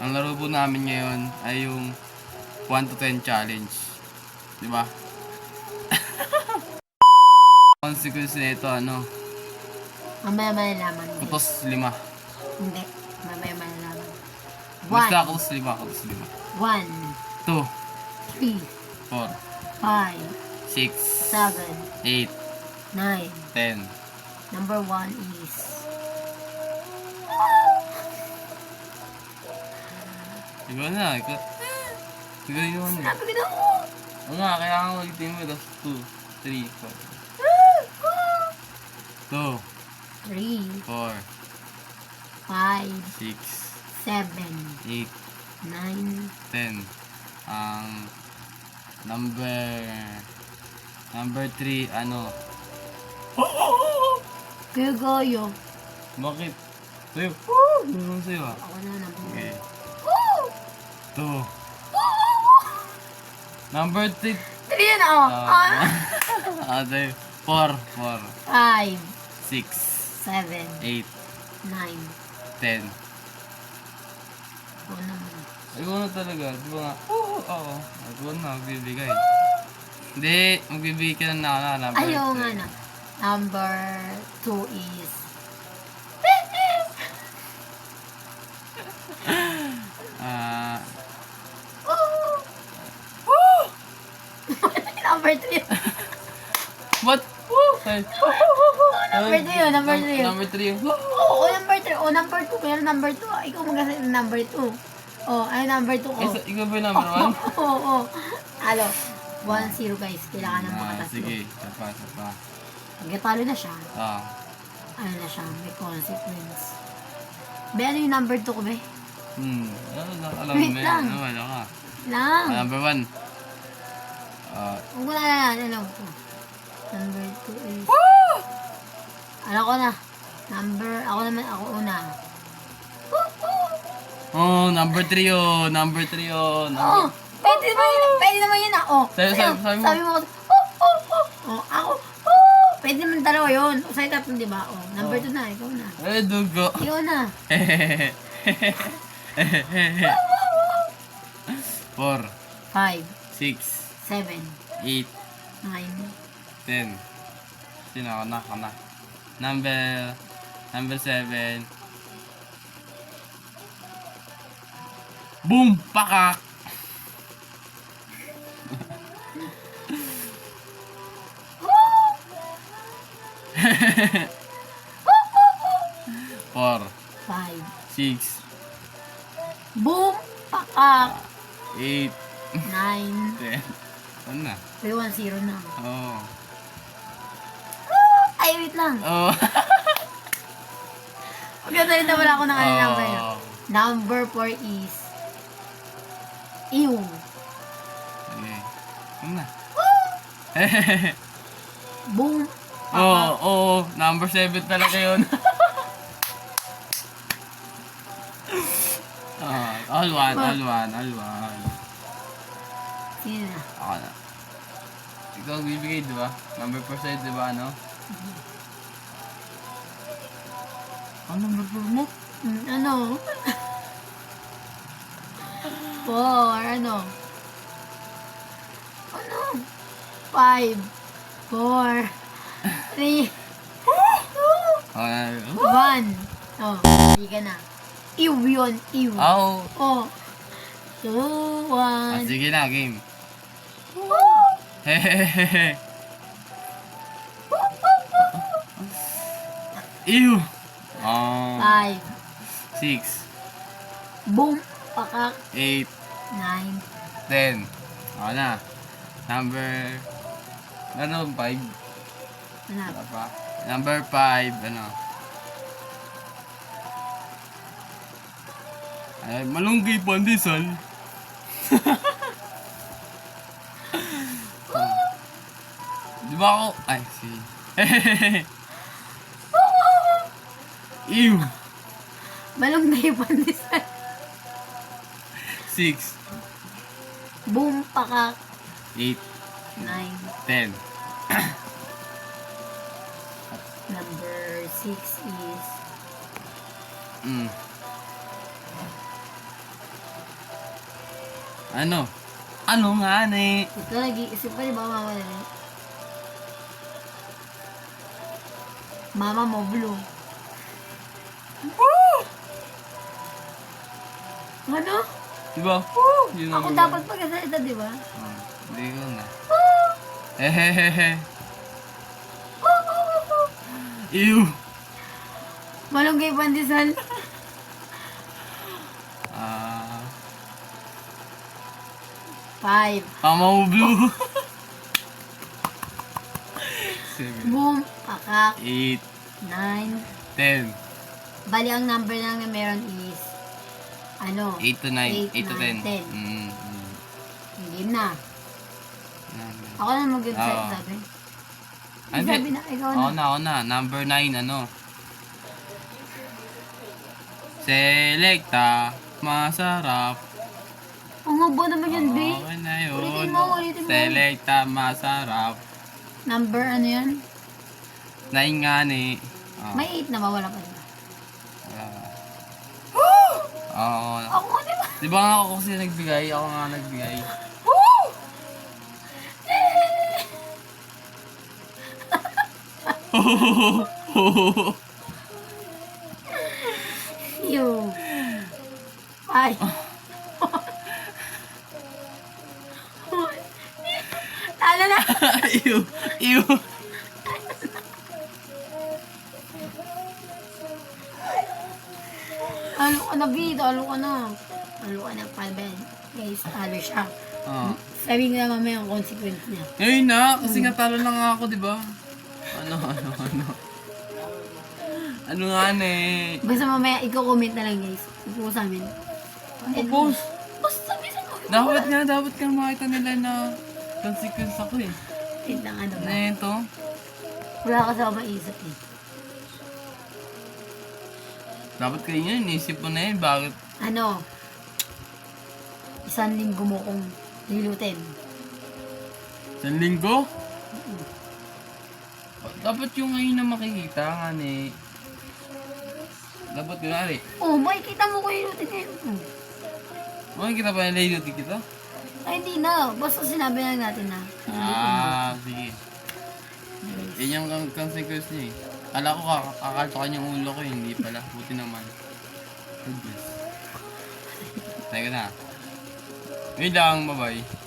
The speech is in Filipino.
Ang laro po namin ngayon ay yung 1 to 10 challenge. Di ba? Consequence nito, ano? Mamaya malalaman. Kutos 5. Hindi. Mamaya malalaman. Basta kutos 5, kutos 5. 1, 2, 3, 4, 5, 6, 7, 8, 9. 10. Number 1 is... Ikaw na, ikaw. Ikaw yun. Sabi ko na ako! Oo nga, kaya nga ulitin mo. Tapos 2, 3, 4. 2, 3, 4, 5, 6, 7, 8, 9. 10. Ang number 3, ano? Kuya Goyo. Bakit? Sa'yo. Ano sa'yo ah? Ako na naman. Okay. 2. Number 3. 3 yun ako. Sa'yo. 4, 5, 6, 7, 8, 9. 10. Ako naman. Ikaw na talaga. Di ba nga? Oo. Ikaw na, magbibigay. Hindi, magbibigay ka na number Ayaw 3. nga na. Number 2 is... Number 3. What? Number 3 yun, number 3 yun. Number 3 yun. Oo, number 3. O, number 2. Pero number 2. Ikaw magkasi ng number 2. Oh, ay number 2 ko. Ikaw ba yung number 1? Oo. Alo, 1-0 guys. Kailangan ng makatatlo. Sige, sapa. Pag talo na siya, Ah. ano na siya, may consequence. Be, ano yung number 2 ko, be? Alam Wait mo lang. yan. Wala ka. Lang. Number 1. Huwag ko na alam ko. Number 2 is... Alam ko na. Ako una. Oh, number 3 yun. Number 3 yun. Oo, pwede naman yun ah. Oh, Sabi mo. sabi mo kasi, ako, pwede naman dalawa yun. O, sa'yo tatlo, di ba? Oh, number 2 na, ikaw na. Dugo. Ikaw na. 4, 5, 6, 7, 8, 9. 10. Sino ako na? Number 7. Boom! Pakak! Four, 5. 6, Boom! Pakak! 8, 9. 10. Ano na? May 1-0 na. Oo. Ay, wait lang. Oh. Magkatalit na wala ako ng ano number yun. Oh. Number 4 is... Ew. Okay. Ano na? Boom! Oo. Number 7 talaga yun. All one. Sino na? Ako na. Ikaw ang bibigay, di ba? Number 4 sa'yo, di ba, ano? Ano number 4 mo? Ano? 4, ano? 5, 4, 3, 2, 1. Oh, hindi ka na. Ew yun, ew. Oh. Oh. 2, 1. Sige na, game. Ew. 5. 6, Boom. Pakak. 8, 9. 10. Ako na. Number... Ano, 5? Ano? Wala pa. Number 5, ano? Ay, malunggay pandesal. Di ba ako? Ay, si... Ew! Malunggay pandesal. 6, Boom. Pakak. 8, 9. 10. Number 6 is... Ano? Ano nga, ne? Ito, nag-iisip pa, di ba, mama na rin? Mama mo, blue. Ano? Diba? Yun Ako number dapat one. pagkasalita, di ba? Oh, hindi ko na. Hehehehe. Ew. Malunggay pandesal. Ah. 5. Mama mo blue. 7, Boom. Pakak. 8, 9. 10. Bali, ang number lang na meron is, 8 to 9. 8 to 10. 10. Mm. Game na. Ako na mag-decide, Oo. sabi. Hindi. Sabi na, ikaw na. Ako na. Number 9, ano? Selecta. Masarap. Ang haba naman yun, B. Okay na yun. Ulitin mo. Selecta. Masarap. Number ano yan? 9 nga ni. Oh. May 8 na ba? Wala pa diba? Oo. Ako nga, di ba? Di ba nga ako kasi nagbigay? Ako nga nagbigay. Yo. Ay. Talo na. Ew. Ew. Talo ka na, B. Talo ka na. Talo ka na, Palben. Guys, talo siya. Oh. Sabi nga mamaya ang consequence niya. Ngayon na, kasi nga talo na nga ako, di ba? Ano. Ano nga ne? Basta mamaya, i-comment na lang, guys. Ito sa amin. Boss, Basta sabi sa ko. dapat kang makita nila na consequence ako eh. Wait lang, ano Ano ba? ito? Wala kasi ako maisip eh. Dapat kayo yun, inisip mo na yun, bakit? Ano? 1 linggo mo kong nilutin. 1 linggo? Dapat yung ngayon na makikita nga ne. Dapat kunwari. Oh, makikita mo ko nilutin ngayon. Makikita pa nila yung duty kita? Ay, hindi na. Basta sinabi lang natin na. Sige. Yan yung consequence niya eh. Kala ko kakaltokan yung ulo ko eh. Hindi pala. Buti naman. Goodness. Teka na. Wait lang, bye-bye.